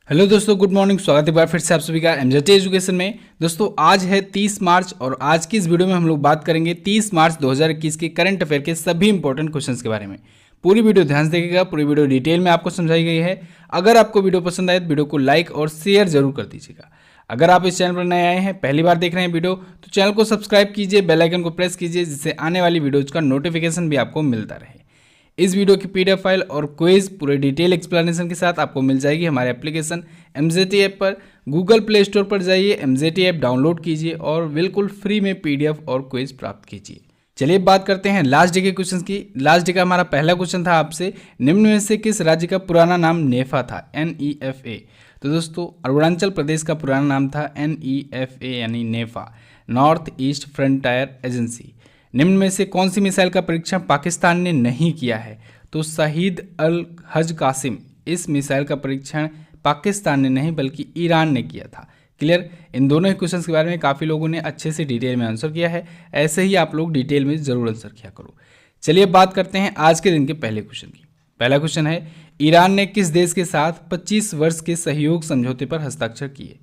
Hello दोस्तों, good morning. स्वागत है एक बार फिर से आप सभी का एमजेटी एजुकेशन में। दोस्तों आज है 30 मार्च और आज की इस वीडियो में हम लोग बात करेंगे 30 मार्च 2021 के करंट अफेयर के सभी इंपॉर्टेंट क्वेश्चंस के बारे में। पूरी वीडियो ध्यान से देखिएगा, पूरी वीडियो डिटेल में आपको समझाई गई है। अगर आपको वीडियो पसंद आए तो वीडियो को लाइक और शेयर जरूर कर दीजिएगा। अगर आप इस चैनल पर नए आए हैं, पहली बार देख रहे हैं वीडियो, तो चैनल को सब्सक्राइब कीजिए, बेल आइकन को प्रेस कीजिए, जिससे आने वाली वीडियोज का नोटिफिकेशन भी आपको मिलता रहे। इस वीडियो की पीडीएफ फाइल और क्विज पूरे डिटेल एक्सप्लेनेशन के साथ आपको मिल जाएगी हमारे एप्लीकेशन एमजेटी ऐप पर। गूगल प्ले स्टोर पर जाइए, एमजेटी ऐप डाउनलोड कीजिए और बिल्कुल फ्री में पीडीएफ और क्विज प्राप्त कीजिए। चलिए बात करते हैं लास्ट डे के क्वेश्चन की। लास्ट डे का हमारा पहला क्वेश्चन था आपसे, निम्न में से किस राज्य का पुराना नाम नेफा था? NEFA। तो दोस्तों अरुणाचल प्रदेश का पुराना नाम था NEFA यानी नेफा, नॉर्थ ईस्ट फ्रंटियर एजेंसी। निम्न में से कौन सी मिसाइल का परीक्षण पाकिस्तान ने नहीं किया है? तो शहीद अल हज कासिम, इस मिसाइल का परीक्षण पाकिस्तान ने नहीं बल्कि ईरान ने किया था। क्लियर? इन दोनों ही क्वेश्चंस के बारे में काफ़ी लोगों ने अच्छे से डिटेल में आंसर किया है, ऐसे ही आप लोग डिटेल में ज़रूर आंसर किया करो। चलिए बात करते हैं आज के दिन के पहले क्वेश्चन की। पहला क्वेश्चन है, ईरान ने किस देश के साथ 25 वर्ष के सहयोग समझौते पर हस्ताक्षर किए?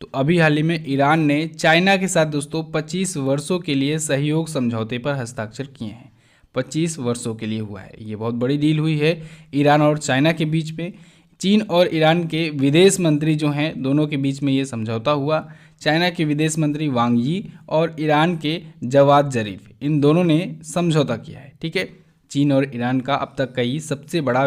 तो अभी हाल ही में ईरान ने चाइना के साथ दोस्तों 25 वर्षों के लिए सहयोग समझौते पर हस्ताक्षर किए हैं। 25 वर्षों के लिए हुआ है, ये बहुत बड़ी डील हुई है ईरान और चाइना के बीच में। चीन और ईरान के विदेश मंत्री जो हैं, दोनों के बीच में ये समझौता हुआ। चाइना के विदेश मंत्री वांग यी और ईरान के जवाद जरीफ, इन दोनों ने समझौता किया है। ठीक है, चीन और ईरान का अब तक का ये सबसे बड़ा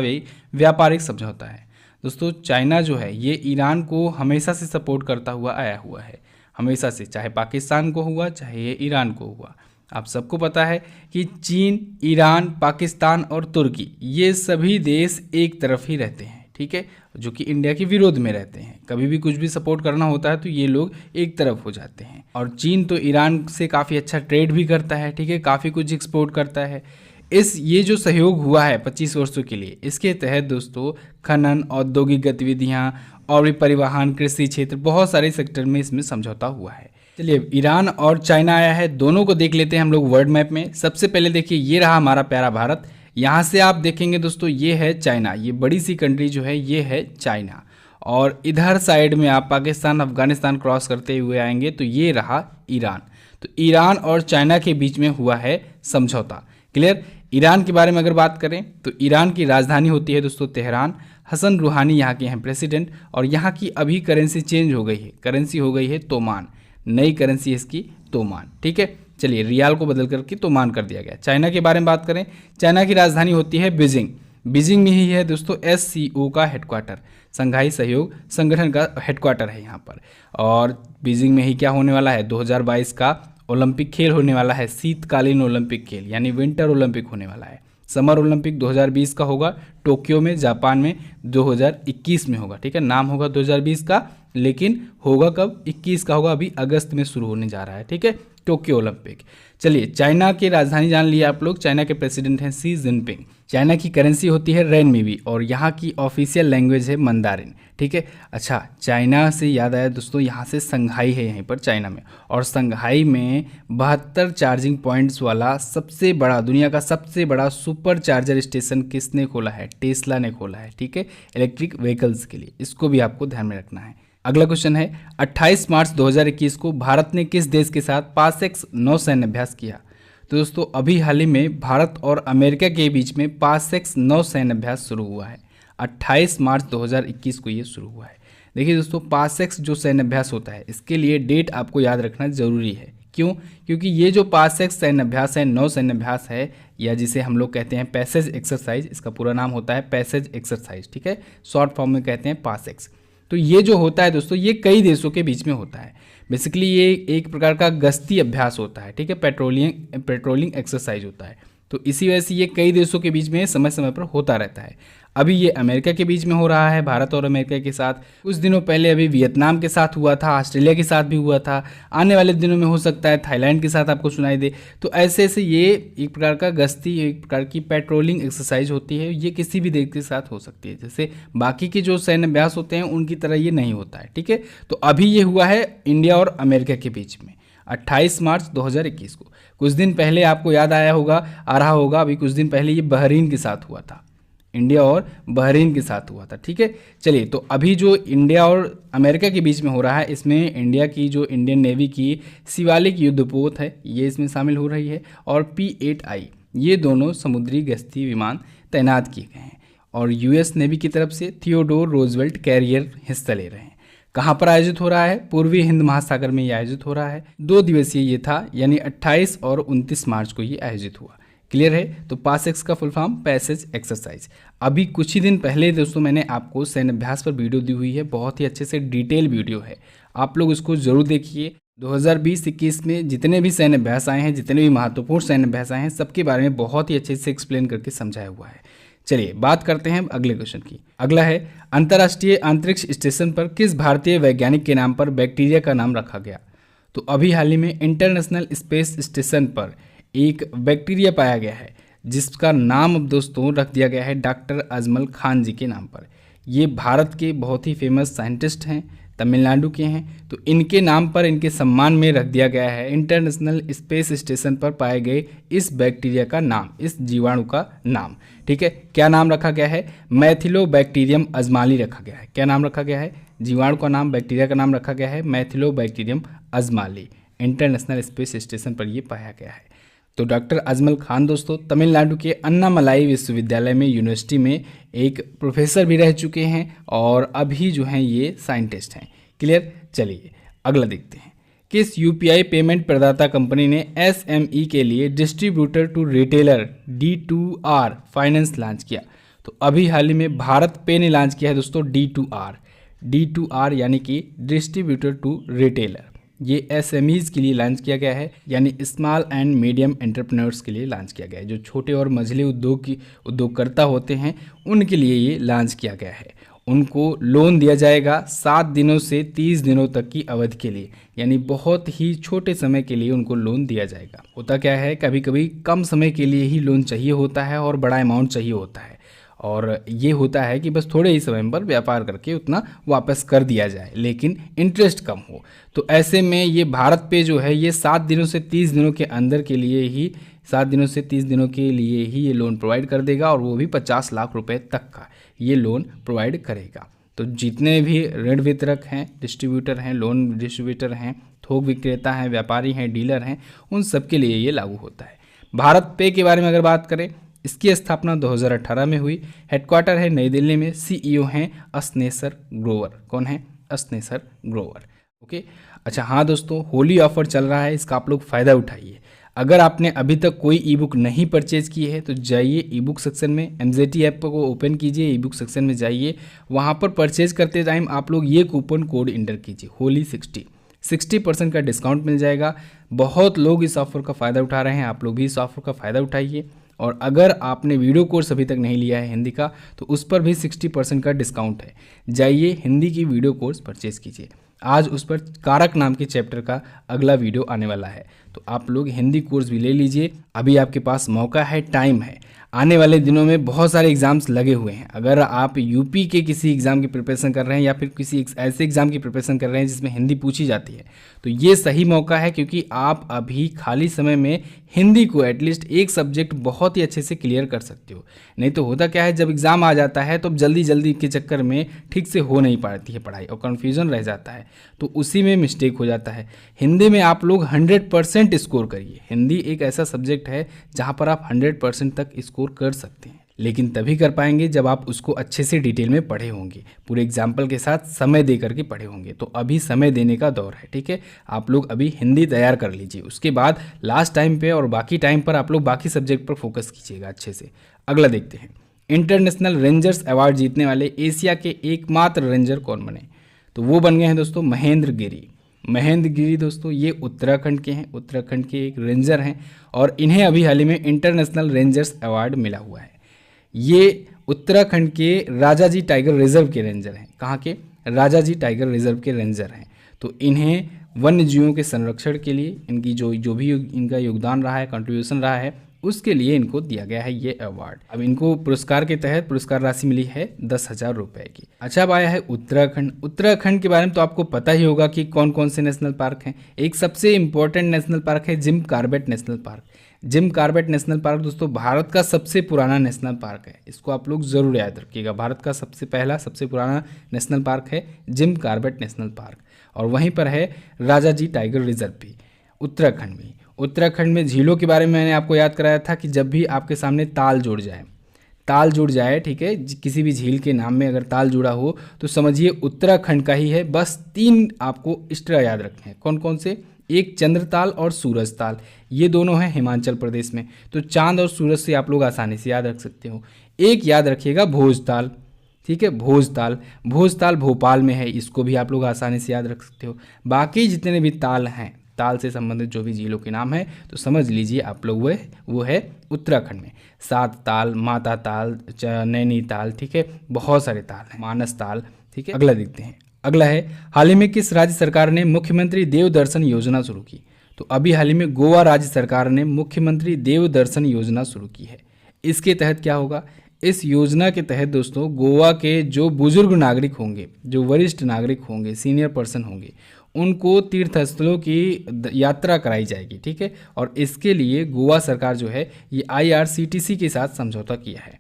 व्यापारिक समझौता है। दोस्तों चाइना जो है ये ईरान को हमेशा से सपोर्ट करता हुआ आया हुआ है, हमेशा से, चाहे पाकिस्तान को हुआ चाहे ये ईरान को हुआ। आप सबको पता है कि चीन, ईरान, पाकिस्तान और तुर्की ये सभी देश एक तरफ ही रहते हैं। ठीक है, जो कि इंडिया के विरोध में रहते हैं। कभी भी कुछ भी सपोर्ट करना होता है तो ये लोग एक तरफ हो जाते हैं। और चीन तो ईरान से काफ़ी अच्छा ट्रेड भी करता है, ठीक है, काफ़ी कुछ एक्सपोर्ट करता है। ये जो सहयोग हुआ है 25 वर्षों के लिए, इसके तहत दोस्तों खनन, औद्योगिक गतिविधियां और भी परिवहन, कृषि क्षेत्र, बहुत सारे सेक्टर में इसमें समझौता हुआ है। चलिए ईरान और चाइना आया है, दोनों को देख लेते हैं हम लोग वर्ल्ड मैप में। सबसे पहले देखिए ये रहा हमारा प्यारा भारत। यहाँ से आप देखेंगे दोस्तों ये है चाइना, ये बड़ी सी कंट्री जो है ये है चाइना। और इधर साइड में आप पाकिस्तान, अफगानिस्तान क्रॉस करते हुए आएंगे तो ये रहा ईरान। तो ईरान और चाइना के बीच में हुआ है समझौता। क्लियर? ईरान के बारे में अगर बात करें तो ईरान की राजधानी होती है दोस्तों तेहरान। हसन रूहानी यहाँ के हैं प्रेसिडेंट, और यहाँ की अभी करेंसी चेंज हो गई है, करेंसी हो गई है तोमान, नई करेंसी है इसकी तोमान। ठीक है, चलिए रियाल को बदल करके तोमान कर दिया गया। चाइना के बारे में बात करें, चाइना की राजधानी होती है बीजिंग। बीजिंग में ही है दोस्तों SCO का हेडक्वार्टर, संघाई सहयोग संगठन का हेडक्वार्टर है यहाँ पर। और बीजिंग में ही क्या होने वाला है, 2022 का ओलंपिक खेल होने वाला है, शीतकालीन ओलंपिक खेल यानी विंटर ओलंपिक होने वाला है। समर ओलंपिक 2020 का होगा टोक्यो में, जापान में 2021 में होगा। ठीक है, नाम होगा 2020 का, लेकिन होगा कब? 21 का होगा, अभी अगस्त में शुरू होने जा रहा है। ठीक है, टोक्यो ओलंपिक। चलिए चाइना की राजधानी जान लिया आप लोग, चाइना के प्रेसिडेंट हैं शी जिनपिंग। चाइना की करेंसी होती है रेनमीबी और यहाँ की ऑफिशियल लैंग्वेज है मंदारिन। ठीक है, अच्छा चाइना से याद आया दोस्तों, यहाँ से संघाई है यहीं पर चाइना में, और संघाई में 72 चार्जिंग पॉइंट्स वाला सबसे बड़ा, दुनिया का सबसे बड़ा सुपर चार्जर स्टेशन किसने खोला है? टेस्ला ने खोला है। ठीक है, इलेक्ट्रिक व्हीकल्स के लिए, इसको भी आपको ध्यान में रखना है। अगला क्वेश्चन है, 28 मार्च 2021 को भारत ने किस देश के साथ पासएक्स नौसैन्य अभ्यास किया? तो दोस्तों अभी हाल ही में भारत और अमेरिका के बीच में पासएक्स नौसैन्य अभ्यास शुरू हुआ है। 28 मार्च 2021 को ये शुरू हुआ है। देखिए दोस्तों पासएक्स जो सैन्य अभ्यास होता है, इसके लिए डेट आपको याद रखना जरूरी है। क्यों? क्योंकि ये जो पासएक्स सैन्य अभ्यास है, नौसैन्य अभ्यास है, या जिसे हम लोग कहते हैं पैसेज एक्सरसाइज, इसका पूरा नाम होता है पैसेज एक्सरसाइज। ठीक है, शॉर्ट फॉर्म में कहते हैं पासएक्स। तो ये जो होता है दोस्तों, ये कई देशों के बीच में होता है। बेसिकली ये एक प्रकार का गश्ती अभ्यास होता है। ठीक है, पेट्रोलिंग एक्सरसाइज होता है। तो इसी वजह से ये कई देशों के बीच में समय समय पर होता रहता है। अभी ये अमेरिका के बीच में हो रहा है, भारत और अमेरिका के साथ। कुछ दिनों पहले अभी वियतनाम के साथ हुआ था, ऑस्ट्रेलिया के साथ भी हुआ था। आने वाले दिनों में हो सकता है थाईलैंड के साथ आपको सुनाई दे। तो ऐसे ऐसे ये एक प्रकार का गश्ती, एक प्रकार की पेट्रोलिंग एक्सरसाइज होती है। ये किसी भी देश के साथ हो सकती है, जैसे बाकी के जो सैन्य अभ्यास होते हैं उनकी तरह ये नहीं होता है। ठीक है, तो अभी ये हुआ है इंडिया और अमेरिका के बीच में 28 मार्च 2021 को। कुछ दिन पहले आपको याद आ रहा होगा, अभी कुछ दिन पहले ये बहरीन के साथ हुआ था। इंडिया और बहरीन के साथ हुआ था। ठीक है, चलिए, तो अभी जो इंडिया और अमेरिका के बीच में हो रहा है, इसमें इंडिया की जो इंडियन नेवी की शिवालिक युद्धपोत है ये इसमें शामिल हो रही है, और P-8I ये दोनों समुद्री गश्ती विमान तैनात किए गए हैं, और यूएस नेवी की तरफ से थियोडोर रोजवेल्ट कैरियर हिस्सा ले रहे हैं। कहाँ पर आयोजित हो रहा है? पूर्वी हिंद महासागर में ये आयोजित हो रहा है। 2 दिवसीय ये था, यानी 28 और 29 मार्च को ये आयोजित हुआ। क्लियर है? तो पास एक्स का फुल फॉर्म पैसेज एक्सरसाइज। अभी कुछ ही दिन पहले दोस्तों मैंने आपको सैन्य अभ्यास पर वीडियो दी हुई है, बहुत ही अच्छे से डिटेल वीडियो है, आप लोग उसको जरूर देखिए। 2020-21 में जितने भी सैन्य अभ्यास आए हैं, जितने भी महत्वपूर्ण सैन्य अभ्यास आए हैं, सबके बारे में बहुत ही अच्छे से एक्सप्लेन करके समझाया हुआ है। चलिए बात करते हैं अगले क्वेश्चन की। अगला है, अंतर्राष्ट्रीय अंतरिक्ष स्टेशन पर किस भारतीय वैज्ञानिक के नाम पर बैक्टीरिया का नाम रखा गया? तो अभी हाल ही में इंटरनेशनल स्पेस स्टेशन पर एक बैक्टीरिया पाया गया है, जिसका नाम अब दोस्तों रख दिया गया है डॉक्टर अजमल खान जी के नाम पर। ये भारत के बहुत ही फेमस साइंटिस्ट हैं, तमिलनाडु के हैं, तो इनके नाम पर, इनके सम्मान में रख दिया गया है इंटरनेशनल स्पेस स्टेशन पर पाए गए इस बैक्टीरिया का नाम, इस जीवाणु का नाम। ठीक है, क्या नाम रखा गया है? मैथिलोबैक्टीरियम अजमाली रखा गया है। क्या नाम रखा गया है? जीवाणु का नाम, बैक्टीरिया का नाम रखा गया है मैथिलोबैक्टीरियम अजमाली। इंटरनेशनल स्पेस स्टेशन पर यह पाया गया है। तो डॉक्टर अजमल खान दोस्तों तमिलनाडु के अन्नामलाई विश्वविद्यालय में, यूनिवर्सिटी में एक प्रोफेसर भी रह चुके हैं, और अभी जो हैं ये साइंटिस्ट हैं। क्लियर? चलिए अगला देखते हैं। किस यूपीआई पेमेंट प्रदाता कंपनी ने एसएमई के लिए distributor to retailer D2R finance launch किया? तो अभी हाल ही में भारत पे ने लॉन्च किया है दोस्तों D2R यानी कि डिस्ट्रीब्यूटर टू रिटेलर। ये एसएमईज के लिए लॉन्च किया गया है, यानी स्मॉल एंड मीडियम एंटरप्रेन्योर्स के लिए लॉन्च किया गया है। जो छोटे और मझले उद्योगकर्ता होते हैं उनके लिए ये लॉन्च किया गया है। उनको लोन दिया जाएगा 7 दिनों से 30 दिनों तक की अवधि के लिए, यानी बहुत ही छोटे समय के लिए उनको लोन दिया जाएगा। होता क्या है, कभी कभी कम समय के लिए ही लोन चाहिए होता है और बड़ा अमाउंट चाहिए होता है, और ये होता है कि बस थोड़े ही समय पर व्यापार करके उतना वापस कर दिया जाए, लेकिन इंटरेस्ट कम हो। तो ऐसे में ये भारत पे जो है ये 7 दिनों से 30 दिनों के अंदर के लिए ही, 7 दिनों से 30 दिनों के लिए ही ये लोन प्रोवाइड कर देगा, और वो भी 50 लाख रुपए तक का ये लोन प्रोवाइड करेगा। तो जितने भी ऋण वितरक हैं, डिस्ट्रीब्यूटर हैं, लोन डिस्ट्रीब्यूटर हैं, थोक विक्रेता हैं, व्यापारी हैं, डीलर हैं, उन सब के लिए ये लागू होता है। भारत पे के बारे में अगर बात करें, इसकी स्थापना 2018 में हुई। हेडक्वार्टर है नई दिल्ली में। सीईओ हैं अस्नेसर ग्रोवर। कौन है? अस्नेसर ग्रोवर। ओके, अच्छा हाँ दोस्तों, होली ऑफर चल रहा है, इसका आप लोग फ़ायदा उठाइए। अगर आपने अभी तक कोई ई बुक नहीं परचेज की है तो जाइए ई बुक सेक्शन में, MZT ऐप को ओपन कीजिए, ई बुक सेक्शन में जाइए, वहाँ पर परचेज करते टाइम आप लोग ये कूपन कोड इंटर कीजिए, होली 60% का डिस्काउंट मिल जाएगा। बहुत लोग इस ऑफर का फ़ायदा उठा रहे हैं, आप लोग भी इस ऑफर का फ़ायदा उठाइए। और अगर आपने वीडियो कोर्स अभी तक नहीं लिया है हिंदी का, तो उस पर भी 60% का डिस्काउंट है। जाइए हिंदी की वीडियो कोर्स परचेज कीजिए। आज उस पर कारक नाम के चैप्टर का अगला वीडियो आने वाला है, तो आप लोग हिंदी कोर्स भी ले लीजिए। अभी आपके पास मौका है, टाइम है। आने वाले दिनों में बहुत सारे एग्जाम्स लगे हुए हैं। अगर आप यूपी के किसी एग्ज़ाम की प्रिपरेशन कर रहे हैं, या फिर किसी ऐसे एग्ज़ाम की प्रिपरेशन कर रहे हैं जिसमें हिंदी पूछी जाती है, तो ये सही मौका है, क्योंकि आप अभी खाली समय में हिंदी को एटलीस्ट एक सब्जेक्ट बहुत ही अच्छे से क्लियर कर सकते हो। नहीं तो होता क्या है, जब एग्ज़ाम आ जाता है तो जल्दी जल्दी के चक्कर में ठीक से हो नहीं पाती है पढ़ाई, और कन्फ्यूज़न रह जाता है, तो उसी में मिस्टेक हो जाता है। हिंदी में आप लोग 100% स्कोर करिए। हिंदी एक ऐसा सब्जेक्ट है जहाँ पर आप 100% तक स्कोर कर सकते हैं, लेकिन तभी कर पाएंगे जब आप उसको अच्छे से डिटेल में पढ़े होंगे, पूरे एग्जाम्पल के साथ समय दे करके पढ़े होंगे। तो अभी समय देने का दौर है, ठीक है। आप लोग अभी हिंदी तैयार कर लीजिए, उसके बाद लास्ट टाइम पे और बाकी टाइम पर आप लोग बाकी सब्जेक्ट पर फोकस कीजिएगा अच्छे से। अगला देखते हैं, इंटरनेशनल रेंजर्स अवार्ड जीतने वाले एशिया के एकमात्र रेंजर कौन बने? तो वो बन गए हैं दोस्तों महेंद्र गिरी। महेंद्र गिरी दोस्तों ये उत्तराखंड के हैं, उत्तराखंड के एक रेंजर हैं, और इन्हें अभी हाल ही में इंटरनेशनल रेंजर्स अवार्ड मिला हुआ है। ये उत्तराखंड के राजाजी टाइगर रिजर्व के रेंजर हैं। कहाँ के? राजाजी टाइगर रिजर्व के रेंजर हैं। तो इन्हें वन्य जीवों के संरक्षण के लिए इनकी जो भी इनका योगदान रहा है, कंट्रीब्यूशन रहा है, उसके लिए इनको दिया गया है ये अवार्ड। अब इनको पुरस्कार के तहत पुरस्कार राशि मिली है 10,000 रुपये की। अच्छा, अब आया है उत्तराखंड। उत्तराखंड के बारे में तो आपको पता ही होगा कि कौन कौन से नेशनल पार्क हैं। एक सबसे इम्पोर्टेंट नेशनल पार्क है Jim Corbett national park. Jim Corbett national park दोस्तों भारत का सबसे पुराना नेशनल पार्क है, इसको आप लोग ज़रूर याद रखिएगा। भारत का सबसे पुराना नेशनल पार्क है जिम कॉर्बेट नेशनल पार्क। और वहीं पर है राजाजी टाइगर रिजर्व भी उत्तराखंड में। उत्तराखंड में झीलों के बारे में मैंने आपको याद कराया था कि जब भी आपके सामने ताल जुड़ जाए, ठीक है, किसी भी झील के नाम में अगर ताल जुड़ा हो तो समझिए उत्तराखंड का ही है। बस 3 आपको एक्स्ट्रा याद रखने हैं। कौन कौन से? एक चंद्रताल और सूरज ताल, ये दोनों हैं हिमाचल प्रदेश में। तो चांद और सूरज से आप लोग आसानी से याद रख सकते हो। एक याद रखिएगा भोजताल, ठीक है, भोजताल भोपाल में है, इसको भी आप लोग आसानी से याद रख सकते हो। बाकी जितने भी ताल हैं, ताल से संबंधित जो भी झीलों के नाम है तो समझ लीजिए आप लोग वो है उत्तराखंड में। 7 ताल, माता ताल, नैनीताल, ठीक है, बहुत सारे ताल हैं, मानस ताल, ठीक है। अगला देखते हैं। अगला है हाल ही में किस राज्य सरकार ने मुख्यमंत्री देव दर्शन योजना शुरू की? तो अभी हाल ही में गोवा राज्य सरकार ने मुख्यमंत्री देव दर्शन योजना शुरू की है। इसके तहत क्या होगा? इस योजना के तहत दोस्तों गोवा के जो बुजुर्ग नागरिक होंगे, जो वरिष्ठ नागरिक होंगे, सीनियर पर्सन होंगे, उनको तीर्थ स्थलों की यात्रा कराई जाएगी, ठीक है। और इसके लिए गोवा सरकार जो है ये IRCTC के साथ समझौता किया है।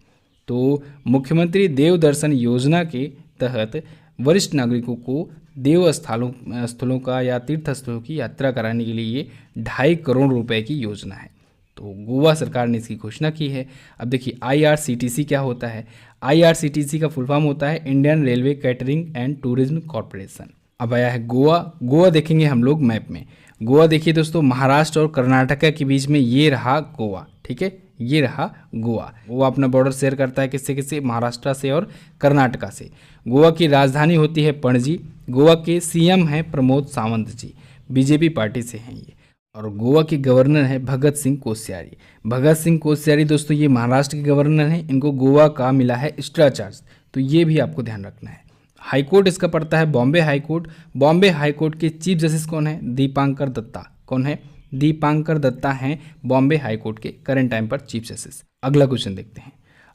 तो मुख्यमंत्री देव दर्शन योजना के तहत वरिष्ठ नागरिकों को देव स्थलों का या तीर्थ स्थलों की यात्रा कराने के लिए 2.5 करोड़ रुपए की योजना है। तो गोवा सरकार ने इसकी घोषणा की है। अब देखिए IRCTC क्या होता है? IRCTC का फुल फॉर्म होता है Indian railway catering and tourism corporation. अब आया है गोवा देखेंगे हम लोग मैप में। गोवा देखिए दोस्तों महाराष्ट्र और कर्नाटक के बीच में ये रहा गोवा, ठीक है, ये रहा गोवा। वो अपना बॉर्डर शेयर करता है किससे? महाराष्ट्र से और कर्नाटका से। गोवा की राजधानी होती है पणजी। गोवा के CM हैं प्रमोद सावंत जी, BJP पार्टी से हैं ये। और गोवा के गवर्नर है भगत सिंह कोश्यारी दोस्तों ये महाराष्ट्र के गवर्नर हैं। इनको गोवा का मिला है एक्स्ट्रा चार्ज, तो ये भी आपको ध्यान रखना है। हाई कोर्ट इसका पड़ता है Bombay high court. Bombay high court के चीफ जस्टिस कौन है? दीपांकर दत्ता। कौन है? दीपांकर दत्ता हैं बॉम्बे हाई कोर्ट के करंट टाइम पर चीफ जस्टिस। अगला क्वेश्चन देखते हैं।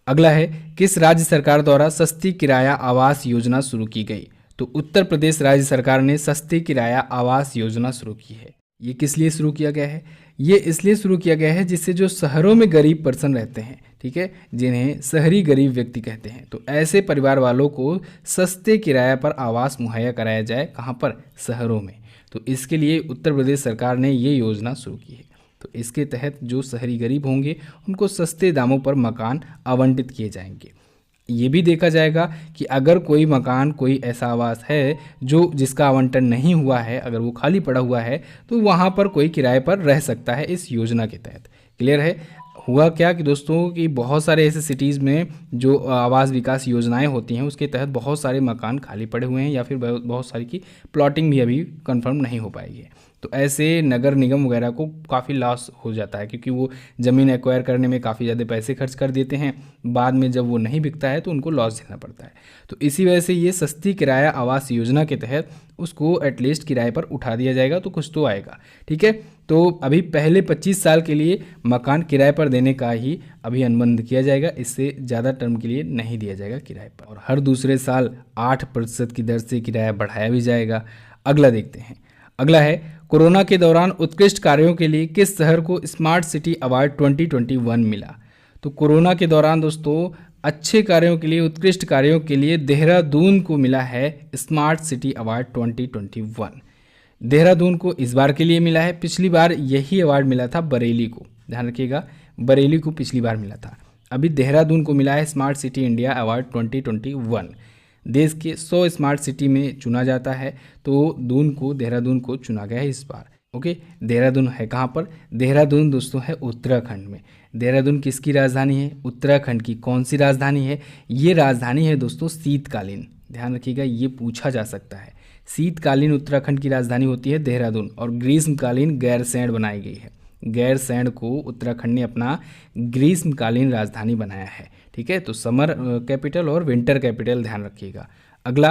अगला है किस राज्य सरकार द्वारा सस्ती किराया आवास योजना शुरू की गई? तो उत्तर प्रदेश राज्य सरकार ने सस्ती किराया आवास योजना शुरू की है। ये किस लिए शुरू किया गया है? ये इसलिए शुरू किया गया है जिससे जो शहरों में गरीब पर्सन रहते हैं, ठीक है, जिन्हें शहरी गरीब व्यक्ति कहते हैं, तो ऐसे परिवार वालों को सस्ते किराए पर आवास मुहैया कराया जाए। कहाँ पर? शहरों में। तो इसके लिए उत्तर प्रदेश सरकार ने ये योजना शुरू की है। तो इसके तहत जो शहरी गरीब होंगे उनको सस्ते दामों पर मकान आवंटित किए जाएंगे। ये भी देखा जाएगा कि अगर कोई मकान, कोई ऐसा आवास है जिसका आवंटन नहीं हुआ है, अगर वो खाली पड़ा हुआ है, तो वहाँ पर कोई किराए पर रह सकता है इस योजना के तहत। क्लियर है? हुआ क्या कि दोस्तों कि बहुत सारे ऐसे सिटीज़ में जो आवास विकास योजनाएं होती हैं उसके तहत बहुत सारे मकान खाली पड़े हुए हैं या फिर बहुत सारी की प्लॉटिंग भी अभी कंफर्म नहीं हो पाई है। तो ऐसे नगर निगम वगैरह को काफ़ी लॉस हो जाता है क्योंकि वो ज़मीन एक्वायर करने में काफ़ी ज़्यादा पैसे खर्च कर देते हैं, बाद में जब वो नहीं बिकता है तो उनको लॉस देना पड़ता है। तो इसी वजह से ये सस्ती किराया आवास योजना के तहत उसको एटलीस्ट किराए पर उठा दिया जाएगा तो कुछ तो आएगा, ठीक है। तो अभी पहले 25 साल के लिए मकान किराए पर देने का ही अभी अनुबंध किया जाएगा, इससे ज़्यादा टर्म के लिए नहीं दिया जाएगा किराए पर। और हर दूसरे साल 8% की दर से किराया बढ़ाया भी जाएगा। अगला देखते हैं। अगला है कोरोना के दौरान उत्कृष्ट कार्यों के लिए किस शहर को स्मार्ट सिटी अवार्ड 2021 मिला? तो कोरोना के दौरान दोस्तों अच्छे कार्यों के लिए, उत्कृष्ट कार्यों के लिए देहरादून को मिला है स्मार्ट सिटी अवार्ड 2021। देहरादून को इस बार के लिए मिला है। पिछली बार यही अवार्ड मिला था बरेली को, ध्यान रखिएगा, बरेली को पिछली बार मिला था। अभी देहरादून को मिला है स्मार्ट सिटी इंडिया अवार्ड 2021। देश के 100 स्मार्ट सिटी में चुना जाता है तो देहरादून को चुना गया है इस बार। ओके, देहरादून है कहाँ पर? देहरादून दोस्तों है उत्तराखंड में। देहरादून किसकी राजधानी है? उत्तराखंड की। कौन सी राजधानी है? ये राजधानी है दोस्तों शीतकालीन, ध्यान रखिएगा, ये पूछा जा सकता है। शीतकालीन उत्तराखंड की राजधानी होती है देहरादून और ग्रीष्मकालीन गैरसैंण बनाई गई है। गैरसैंण को उत्तराखंड ने अपना ग्रीष्मकालीन राजधानी बनाया है, ठीक है। तो समर कैपिटल और विंटर कैपिटल ध्यान रखिएगा। अगला,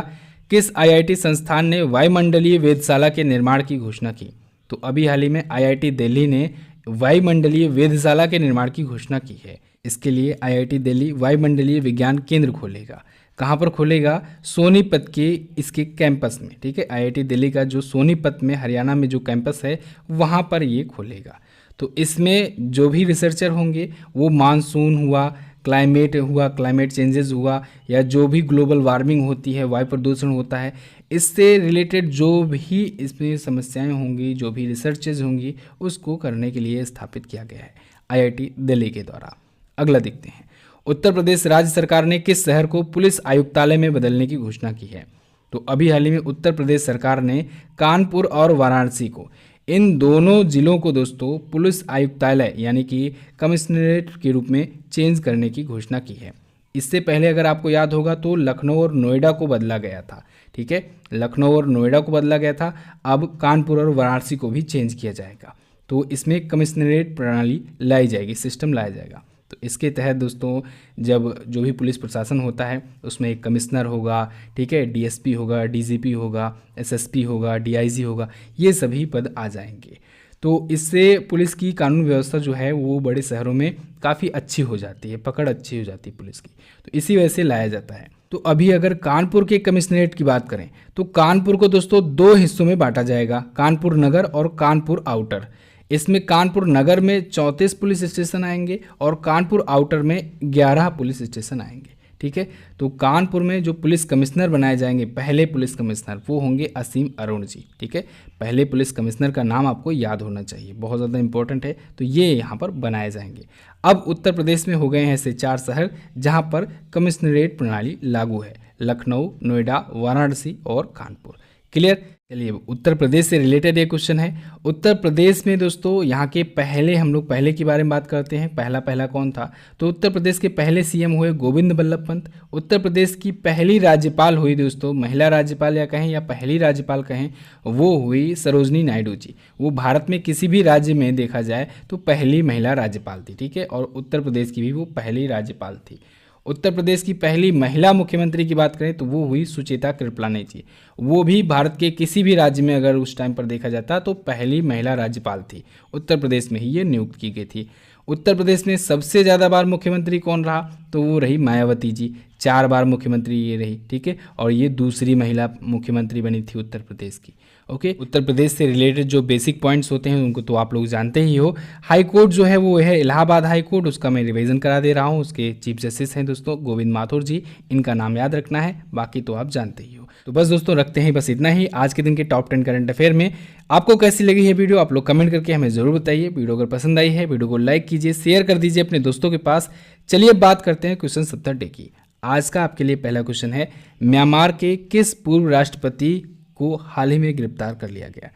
किस IIT संस्थान ने वायुमंडलीय वेधशाला के निर्माण की घोषणा की? तो अभी हाल ही में IIT दिल्ली ने वायुमंडलीय वेधशाला के निर्माण की घोषणा की है। इसके लिए IIT दिल्ली वायुमंडलीय विज्ञान केंद्र खोलेगा। कहाँ पर खोलेगा? सोनीपत के इसके कैंपस में, ठीक है। IIT दिल्ली का जो सोनीपत में हरियाणा में जो कैंपस है वहाँ पर ये खोलेगा। तो इसमें जो भी रिसर्चर होंगे वो मानसून हुआ, क्लाइमेट चेंजेस हुआ, या जो भी ग्लोबल वार्मिंग होती है, वायु प्रदूषण होता है, इससे रिलेटेड जो भी इसमें समस्याएं होंगी, जो भी रिसर्चेज होंगी, उसको करने के लिए स्थापित किया गया है IIT दिल्ली के द्वारा। अगला देखते हैं, उत्तर प्रदेश राज्य सरकार ने किस शहर को पुलिस आयुक्तालय में बदलने की घोषणा की है? तो अभी हाल ही में उत्तर प्रदेश सरकार ने कानपुर और वाराणसी को, इन दोनों जिलों को दोस्तों पुलिस आयुक्तालय यानी कि कमिश्नरेट के रूप में चेंज करने की घोषणा की है। इससे पहले अगर आपको याद होगा तो लखनऊ और नोएडा को बदला गया था, ठीक है, लखनऊ और नोएडा को बदला गया था। अब कानपुर और वाराणसी को भी चेंज किया जाएगा, तो इसमें कमिश्नरेट प्रणाली लाई जाएगी, सिस्टम लाया जाएगा। तो इसके तहत दोस्तों जब जो भी पुलिस प्रशासन होता है उसमें एक कमिश्नर होगा, ठीक है, DSP होगा, DGP होगा, SSP होगा, DIG होगा, ये सभी पद आ जाएंगे। तो इससे पुलिस की कानून व्यवस्था जो है वो बड़े शहरों में काफ़ी अच्छी हो जाती है, पकड़ अच्छी हो जाती है पुलिस की, तो इसी वजह से लाया जाता है। तो अभी अगर कानपुर के कमिश्नरेट की बात करें तो कानपुर को दोस्तों 2 हिस्सों में बांटा जाएगा, कानपुर नगर और कानपुर आउटर। इसमें कानपुर नगर में 34 पुलिस स्टेशन आएंगे और कानपुर आउटर में 11 पुलिस स्टेशन आएंगे, ठीक है। तो कानपुर में जो पुलिस कमिश्नर बनाए जाएंगे, पहले पुलिस कमिश्नर, वो होंगे असीम अरुण जी, ठीक है। पहले पुलिस कमिश्नर का नाम आपको याद होना चाहिए, बहुत ज़्यादा इंपॉर्टेंट है। तो ये यहाँ पर बनाए जाएंगे। अब उत्तर प्रदेश में हो गए हैं ऐसे 4 शहर जहाँ पर कमिश्नरेट प्रणाली लागू है, लखनऊ, नोएडा, वाराणसी और कानपुर। क्लियर। चलिए उत्तर प्रदेश से रिलेटेड एक क्वेश्चन है। उत्तर प्रदेश में दोस्तों यहाँ के पहले, हम लोग पहले के बारे में बात करते हैं, पहला कौन था? तो उत्तर प्रदेश के पहले CM हुए गोविंद बल्लभ पंत। उत्तर प्रदेश की पहली राज्यपाल हुई दोस्तों, महिला राज्यपाल या कहें या पहली राज्यपाल कहें, वो हुई सरोजनी नायडू जी। वो भारत में किसी भी राज्य में देखा जाए तो पहली महिला राज्यपाल थी, ठीक है, और उत्तर प्रदेश की भी वो पहली राज्यपाल थी। उत्तर प्रदेश की पहली महिला मुख्यमंत्री की बात करें तो वो हुई सुचेता कृपलानी जी। वो भी भारत के किसी भी राज्य में अगर उस टाइम पर देखा जाता तो पहली महिला राज्यपाल थी, उत्तर प्रदेश में ही ये नियुक्त की गई थी। उत्तर प्रदेश में सबसे ज़्यादा बार मुख्यमंत्री कौन रहा? तो वो रही मायावती जी, 4 बार मुख्यमंत्री ये रही, ठीक है, और ये दूसरी महिला मुख्यमंत्री बनी थी उत्तर प्रदेश की। ओके, उत्तर प्रदेश से रिलेटेड जो बेसिक पॉइंट्स होते हैं उनको तो आप लोग जानते ही हो। हाई कोर्ट जो है वो है इलाहाबाद हाई कोर्ट, उसका मैं रिवीजन करा दे रहा हूँ। उसके चीफ जस्टिस हैं दोस्तों गोविंद माथुर जी, इनका नाम याद रखना है, बाकी तो आप जानते ही हो। तो बस दोस्तों रखते हैं बस इतना ही आज के दिन के टॉप 10 करंट अफेयर में। आपको कैसी लगी है वीडियो आप लोग कमेंट करके हमें ज़रूर बताइए। वीडियो अगर पसंद आई है वीडियो को लाइक कीजिए, शेयर कर दीजिए अपने दोस्तों के पास। चलिए अब बात करते हैं क्वेश्चन 70 डे की। आज का आपके लिए पहला क्वेश्चन है, म्यांमार के किस पूर्व राष्ट्रपति को हाल ही में गिरफ्तार कर लिया गया?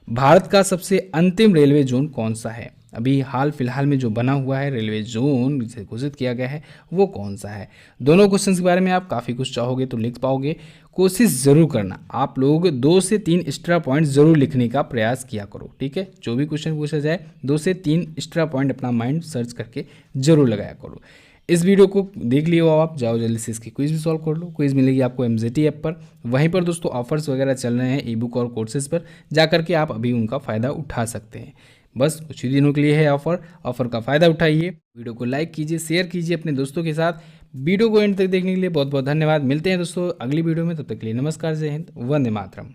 भारत का सबसे अंतिम रेलवे जोन कौन सा है? अभी हाल फिलहाल में जो बना हुआ है रेलवे जोन जिसे घोषित किया गया है वो कौन सा है? दोनों क्वेश्चंस के बारे में आप काफ़ी कुछ चाहोगे तो लिख पाओगे। कोशिश ज़रूर करना, आप लोग 2 से 3 एक्स्ट्रा पॉइंट ज़रूर लिखने का प्रयास किया करो, ठीक है। जो भी क्वेश्चन पूछा जाए 2 से 3 एक्स्ट्रा पॉइंट अपना माइंड सर्च करके जरूर लगाया करो। इस वीडियो को देख लियो, आप जाओ जल्दी से इसकी क्विज भी सॉल्व कर लो। क्विज मिलेगी आपको MZT ऐप पर, वहीं पर दोस्तों ऑफर्स वगैरह चल रहे हैं ई-बुक और कोर्सेज पर, जा करके आप अभी उनका फ़ायदा उठा सकते हैं। बस कुछ ही दिनों के लिए है ऑफर का फ़ायदा उठाइए। वीडियो को लाइक कीजिए, शेयर कीजिए अपने दोस्तों के साथ। वीडियो को एंड तक देखने के लिए बहुत बहुत धन्यवाद। मिलते हैं दोस्तों अगली वीडियो में, तब तक के लिए नमस्कार, जय हिंद, वंदे मातरम।